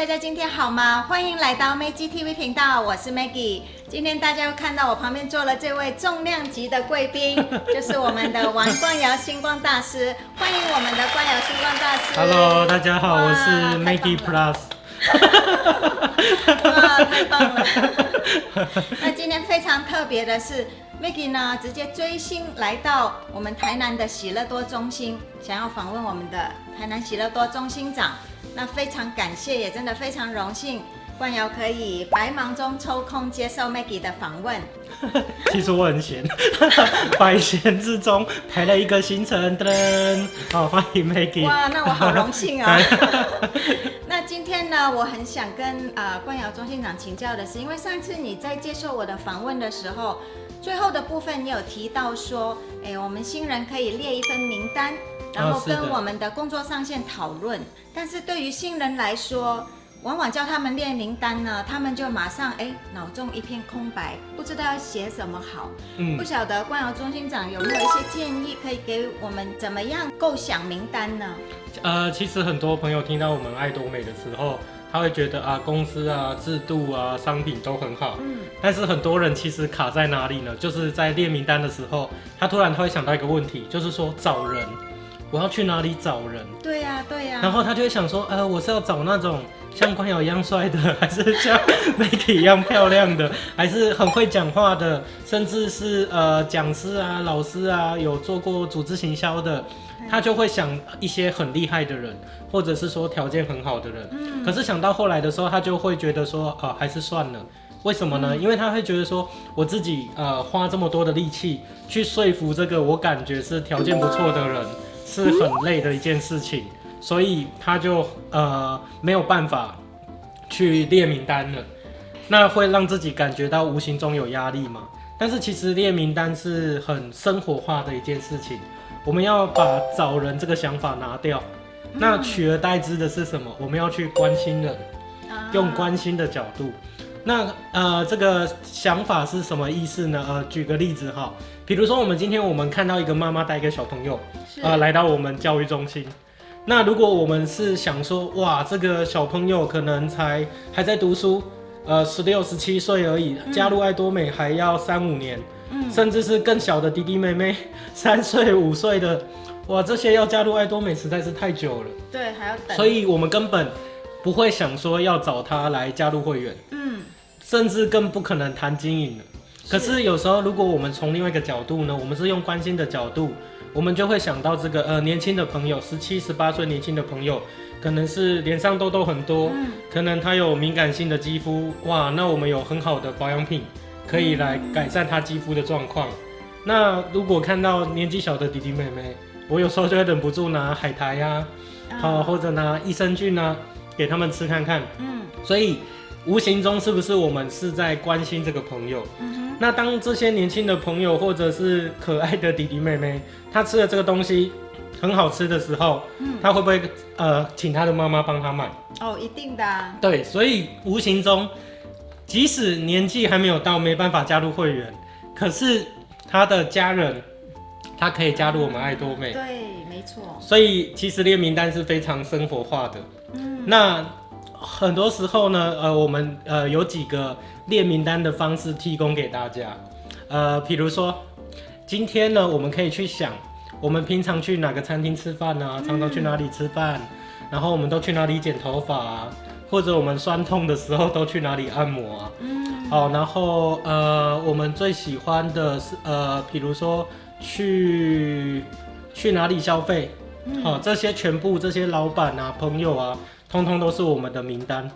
大家今天好吗？欢迎来到 Maggie TV 频道，我是 Maggie。今天大家会看到我旁边坐了这位重量级的贵宾，就是我们的王冠瑶星光大师。欢迎我们的冠瑶星光大师。Hello， 大家好，我是 Maggie Plus。哇，太棒了！那今天非常特别的是 ，Maggie 呢直接追星来到我们台南的喜乐多中心，想要访问我们的台南喜乐多中心长。那非常感谢，也真的非常荣幸，冠瑶可以百忙中抽空接受 Maggie 的访问。其实我很闲，百闲之中排了一个行程，噔，好，欢迎 Maggie。哇，那我好荣幸啊！那今天呢，我很想跟冠瑶中心长请教的是，因为上次你在接受我的访问的时候，最后的部分你有提到说，我们新人可以列一份名单，然后跟我们的工作上线讨论。但是对于新人来说，往往叫他们列名单呢，他们就马上脑中一片空白，不知道要写什么好。不晓得冠瑶中心长有没有一些建议，可以给我们怎么样构想名单呢？其实很多朋友听到我们爱多美的时候，他会觉得公司啊、制度啊、商品都很好。但是很多人其实卡在哪里呢？就是在列名单的时候，他突然会想到一个问题，就是说找人。我要去哪里找人？对呀，对呀。然后他就会想说，我是要找那种像冠瑶一样帅的，还是像 Maggie 一样漂亮的，还是很会讲话的，甚至是讲师啊、老师啊，有做过组织行销的，他就会想一些很厉害的人，或者是说条件很好的人。可是想到后来的时候，他就会觉得说，还是算了。为什么呢？因为他会觉得说，我自己花这么多的力气去说服这个我感觉是条件不错的人。是很累的一件事情，所以他就没有办法去列名单了，那会让自己感觉到无形中有压力嘛。但是其实列名单是很生活化的一件事情，我们要把找人这个想法拿掉，那取而代之的是什么？我们要去关心人，用关心的角度。那这个想法是什么意思呢？举个例子哈，比如说今天我们看到一个妈妈带一个小朋友，来到我们教育中心。那如果我们是想说，哇，这个小朋友可能还在读书，16、17岁而已，加入爱多美还要3、5年，甚至是更小的弟弟妹妹，3岁、5岁的，哇，这些要加入爱多美实在是太久了。对，还要等。所以我们根本不会想说要找他来加入会员。甚至更不可能谈经营了。可是有时候，如果我们从另外一个角度呢，我们是用关心的角度，我们就会想到这个年轻的朋友，17、18岁年轻的朋友，可能是脸上痘痘很多，可能他有敏感性的肌肤，哇，那我们有很好的保养品可以来改善他肌肤的状况。那如果看到年纪小的弟弟妹妹，我有时候就会忍不住拿海苔呀，或者拿益生菌啊，给他们吃看看。所以。无形中是不是我们是在关心这个朋友？那当这些年轻的朋友或者是可爱的弟弟妹妹，他吃了这个东西很好吃的时候，他会不会请他的妈妈帮他买？一定的啊。对，所以无形中，即使年纪还没有到，没办法加入会员，可是他的家人，他可以加入我们爱多美。对，没错。所以其实列名单是非常生活化的。那很多时候呢，我们有几个列名单的方式提供给大家。比如说，今天呢，我们可以去想，我们平常去哪个餐厅吃饭啊，常常去哪里吃饭，然后我们都去哪里剪头发啊，或者我们酸痛的时候都去哪里按摩啊。然后我们最喜欢的是比如说去哪里消费，这些全部这些老板啊、朋友啊。通通都是我们的名单，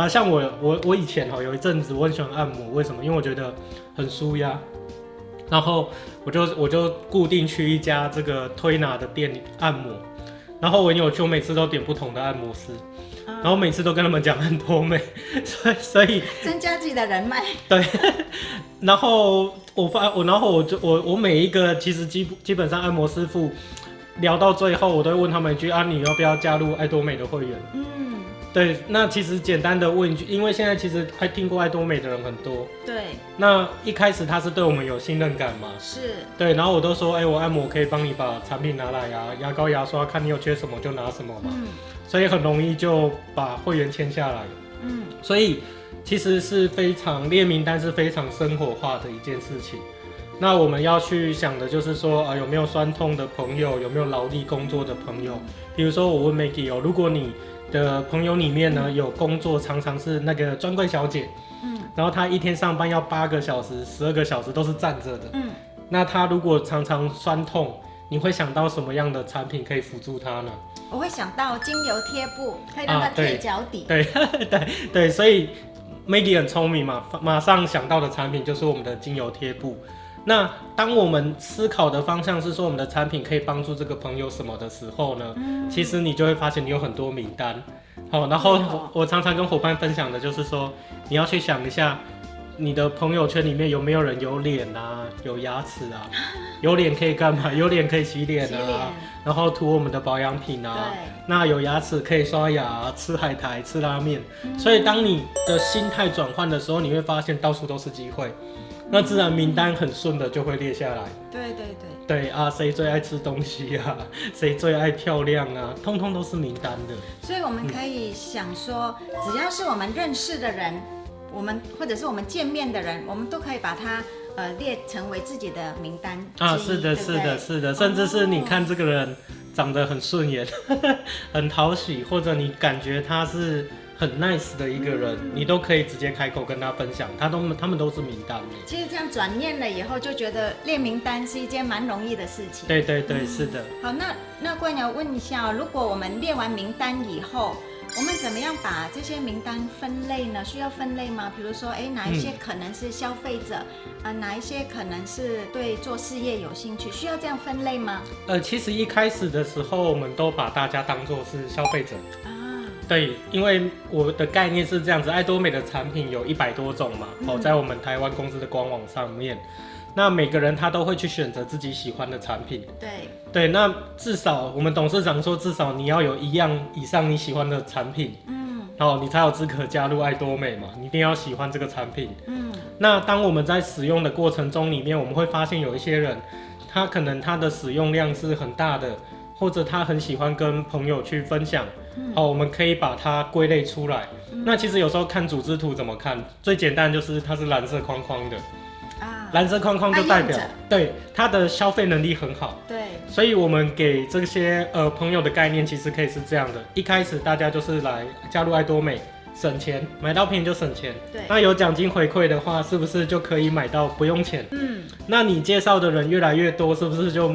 像我以前有一阵子我很喜欢按摩，为什么？因为我觉得很舒压，然后我就固定去一家这个推拿的店按摩，然后我很有趣，我每次都点不同的按摩师，然后每次都跟他们讲很多美，所以增加自己的人脉。对，然后我每一个其实基本上按摩师傅。聊到最后，我都会问他们一句你要不要加入爱多美的会员？对，那其实简单的问一句，因为现在其实还听过爱多美的人很多，对，那一开始他是对我们有信任感嘛，是，对，然后我都说，我按摩可以帮你把产品拿来啊，牙膏、牙刷，看你有缺什么就拿什么嘛，所以很容易就把会员签下来，所以其实是非常列名单是非常生活化的一件事情。那我们要去想的就是说，有没有酸痛的朋友，有没有劳力工作的朋友？比如说我问 Maggie 如果你的朋友里面呢有工作常常是那个专柜小姐，然后她一天上班要8个小时、12个小时都是站着的，那她如果常常酸痛，你会想到什么样的产品可以辅助她呢？我会想到精油贴布，可以让她贴脚底。对对，所以 Maggie 很聪明嘛，马上想到的产品就是我们的精油贴布。那当我们思考的方向是说我们的产品可以帮助这个朋友什么的时候呢，其实你就会发现你有很多名单。然后我常常跟伙伴分享的就是说，你要去想一下你的朋友圈里面有没有人有脸啊，有牙齿啊，有脸可以干嘛？有脸可以洗脸啊，然后涂我们的保养品啊，那有牙齿可以刷牙、吃海苔、吃拉面。所以当你的心态转换的时候，你会发现到处都是机会。那自然名单很顺的就会列下来。对啊，谁最爱吃东西啊？谁最爱漂亮啊？通通都是名单的。所以我们可以想说，只要是我们认识的人，我们或者是我们见面的人，我们都可以把它列成为自己的名单之一。是的，甚至是你看这个人长得很顺眼，很讨喜，或者你感觉他是很 nice 的一个人，你都可以直接开口跟他分享，他们都是名单。其实这样转念了以后，就觉得列名单是一件蛮容易的事情。对，是的。好，那冠瑶问一下，如果我们列完名单以后，我们怎么样把这些名单分类呢？需要分类吗？比如说，哪一些可能是消费者，哪一些可能是对做事业有兴趣，需要这样分类吗？其实一开始的时候，我们都把大家当作是消费者。对，因为我的概念是这样子，爱多美的产品有100多种嘛，在我们台湾公司的官网上面，那每个人他都会去选择自己喜欢的产品。对，那至少我们董事长说，至少你要有1样以上你喜欢的产品，你才有资格加入爱多美嘛，你一定要喜欢这个产品。那当我们在使用的过程中里面，我们会发现有一些人，他可能他的使用量是很大的，或者他很喜欢跟朋友去分享。我们可以把它归类出来。那其实有时候看组织图怎么看？最简单就是它是蓝色框框的，蓝色框框就代表对它的消费能力很好。对，所以我们给这些朋友的概念其实可以是这样的：一开始大家就是来加入爱多美，省钱，买到便宜就省钱。对，那有奖金回馈的话，是不是就可以买到不用钱？那你介绍的人越来越多，是不是就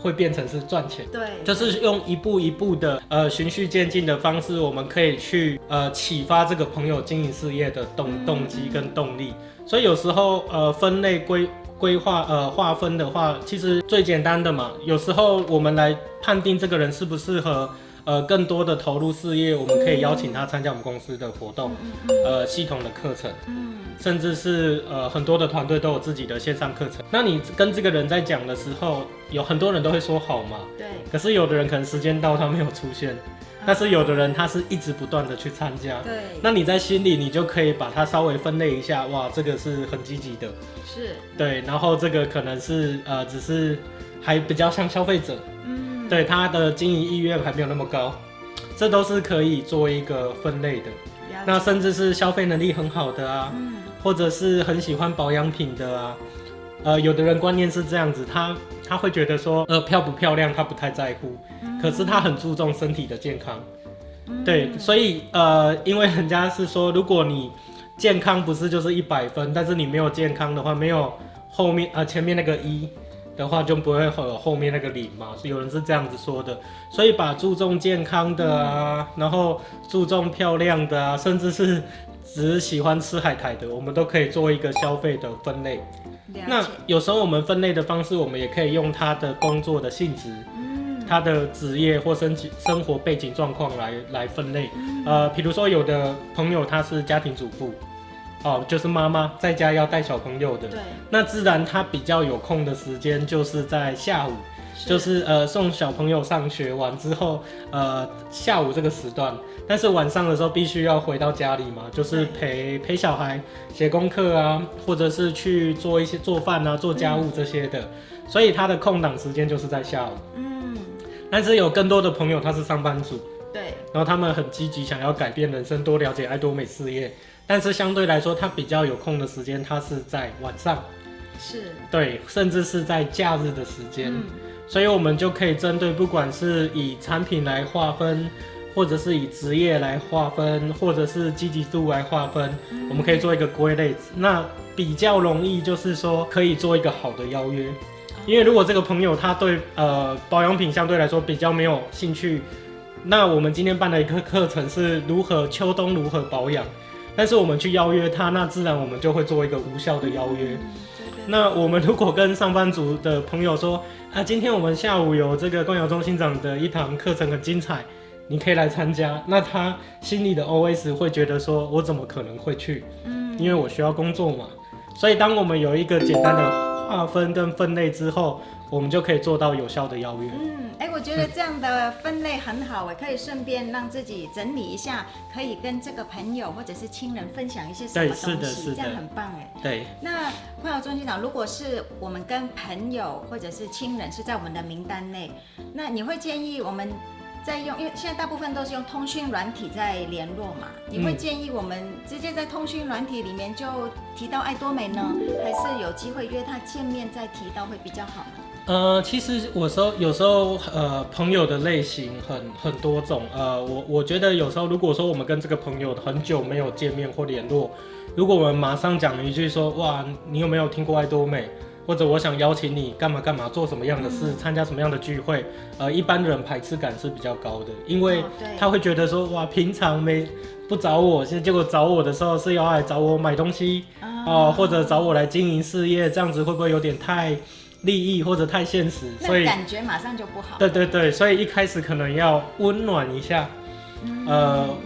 会变成是赚钱？对，就是用一步一步的循序渐进的方式，我们可以去启发这个朋友经营事业的动机跟动力。所以有时候分类规划划分的话，其实最简单的嘛。有时候我们来判定这个人适不适合更多的投入事业，我们可以邀请他参加我们公司的活动，系统的课程，甚至是很多的团队都有自己的线上课程。那你跟这个人在讲的时候，有很多人都会说好嘛，对。可是有的人可能时间到他没有出现，但是有的人他是一直不断的去参加，对。那你在心里你就可以把它稍微分类一下，哇，这个是很积极的，是，对。然后这个可能是只是还比较像消费者。对，他的经营意愿还没有那么高，这都是可以做一个分类的。那甚至是消费能力很好的啊，或者是很喜欢保养品的啊，有的人观念是这样子，他会觉得说，漂不漂亮他不太在乎，可是他很注重身体的健康。对，所以因为人家是说，如果你健康不是就是100分，但是你没有健康的话，没有后面前面那个1的话，就不会有后面那个0嘛，有人是这样子说的。所以把注重健康的啊，然后注重漂亮的啊，甚至是只是喜欢吃海苔的，我们都可以做一个消费的分类。那有时候我们分类的方式，我们也可以用他的工作的性质，他的职业或生活背景状况来分类。比如说有的朋友他是家庭主妇。就是妈妈在家要带小朋友的，对，那自然她比较有空的时间就是在下午，就是送小朋友上学完之后，下午这个时段，但是晚上的时候必须要回到家里嘛，就是陪小孩写功课啊，或者是去做一些做饭啊、做家务这些的，所以他的空档时间就是在下午。但是有更多的朋友他是上班族，对，然后他们很积极想要改变人生，多了解爱多美事业，但是相对来说他比较有空的时间，他是在晚上，是，对，甚至是在假日的时间。所以我们就可以针对不管是以产品来划分，或者是以职业来划分，或者是积极度来划分，我们可以做一个归类。那比较容易就是说可以做一个好的邀约，因为如果这个朋友他对保养品相对来说比较没有兴趣，那我们今天办的一个课程是秋冬如何保养，但是我们去邀约他，那自然我们就会做一个无效的邀约。那我们如果跟上班族的朋友说今天我们下午有这个光瑶中心长的一堂课程很精彩，你可以来参加，那他心里的 OS 会觉得说我怎么可能会去，因为我需要工作嘛。所以当我们有一个简单的划分跟分类之后，我们就可以做到有效的邀约。我觉得这样的分类很好，可以顺便让自己整理一下，可以跟这个朋友或者是亲人分享一些什么东西，这样很棒对。那光瑶中心长，如果是我们跟朋友或者是亲人是在我们的名单内，那你会建议我们在用，因为现在大部分都是用通讯软体在联络嘛，你会建议我们直接在通讯软体里面就提到爱多美呢，还是有机会约他见面再提到会比较好呢？其实有时候朋友的类型很多种，我觉得有时候如果说我们跟这个朋友很久没有见面或联络，如果我们马上讲一句说哇你有没有听过爱多美，或者我想邀请你干嘛干嘛做什么样的事，参加什么样的聚会，一般人排斥感是比较高的，因为他会觉得说哇平常不找我，结果找我的时候是要来找我买东西或者找我来经营事业，这样子会不会有点太利益或者太现实，所以感觉马上就不好。对，所以一开始可能要温暖一下，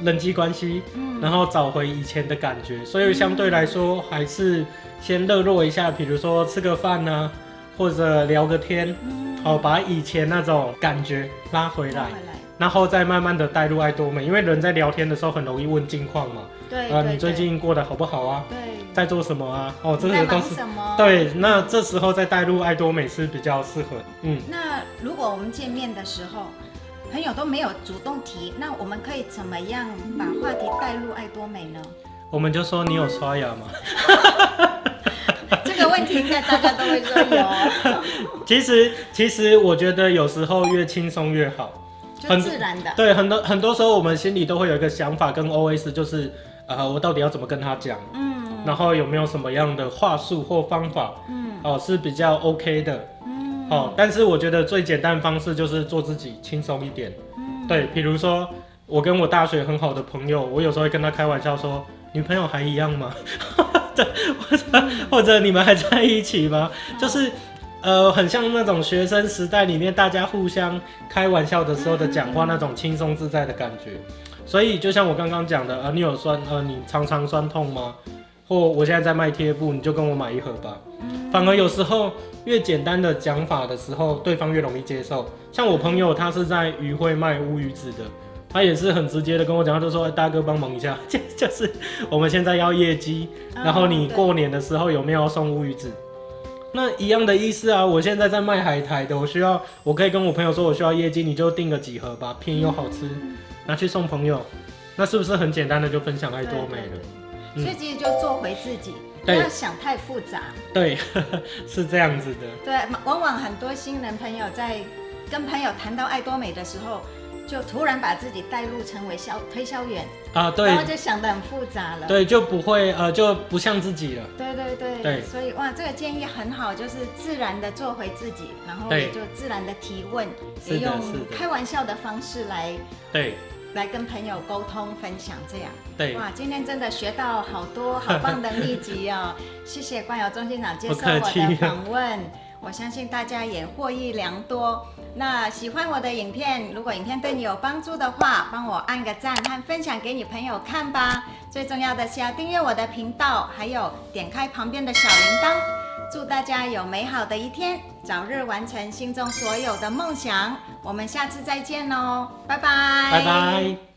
人际关系，然后找回以前的感觉。所以相对来说，还是先热络一下，比如说吃个饭啊，或者聊个天，把以前那种感觉拉回来，然后再慢慢的带入爱多美，因为人在聊天的时候很容易问近况嘛。对，你最近过得好不好啊？对，在做什么啊？这个都是什么？对，那这时候再带入爱多美是比较适合。那如果我们见面的时候，朋友都没有主动提，那我们可以怎么样把话题带入爱多美呢？我们就说你有刷牙吗？这个问题应该大家都会说有。其实我觉得有时候越轻松越好。就自然的，对，很多时候我们心里都会有一个想法跟 OS， 就是我到底要怎么跟他讲，然后有没有什么样的话术或方法，是比较 OK 的，但是我觉得最简单的方式就是做自己，轻松一点，对，比如说我跟我大学很好的朋友，我有时候会跟他开玩笑说，女朋友还一样吗？或者你们还在一起吗？就是很像那种学生时代里面大家互相开玩笑的时候的讲话，那种轻松自在的感觉。所以就像我刚刚讲的，你有你常常酸痛吗？或我现在在卖贴布，你就跟我买一盒吧。反而有时候越简单的讲法的时候，对方越容易接受。像我朋友他是在渔会卖乌鱼子的，他也是很直接的跟我讲，他就说大哥帮忙一下，就是我们现在要业绩，然后你过年的时候有没有要送乌鱼子？那一样的意思啊，我现在在卖海苔的，我可以跟我朋友说我需要业绩，你就订个几盒吧，便宜又好吃，拿去送朋友，那是不是很简单的就分享爱多美了？所以其实就做回自己，不要想太复杂。对，是这样子的。对，往往很多新人朋友在跟朋友谈到爱多美的时候，就突然把自己带入成为推销员对，然后就想得很复杂了，对，就不会就不像自己了，对，所以这个建议很好，就是自然的做回自己，然后也就自然的提问，也用开玩笑的方式来跟朋友沟通分享，这样今天真的学到好多好棒的秘籍哦，谢谢光瑶中心长接受我的访问。我相信大家也获益良多。那喜欢我的影片，如果影片对你有帮助的话，帮我按个赞和分享给你朋友看吧。最重要的是要订阅我的频道，还有点开旁边的小铃铛。祝大家有美好的一天，早日完成心中所有的梦想。我们下次再见喽，拜拜，拜拜。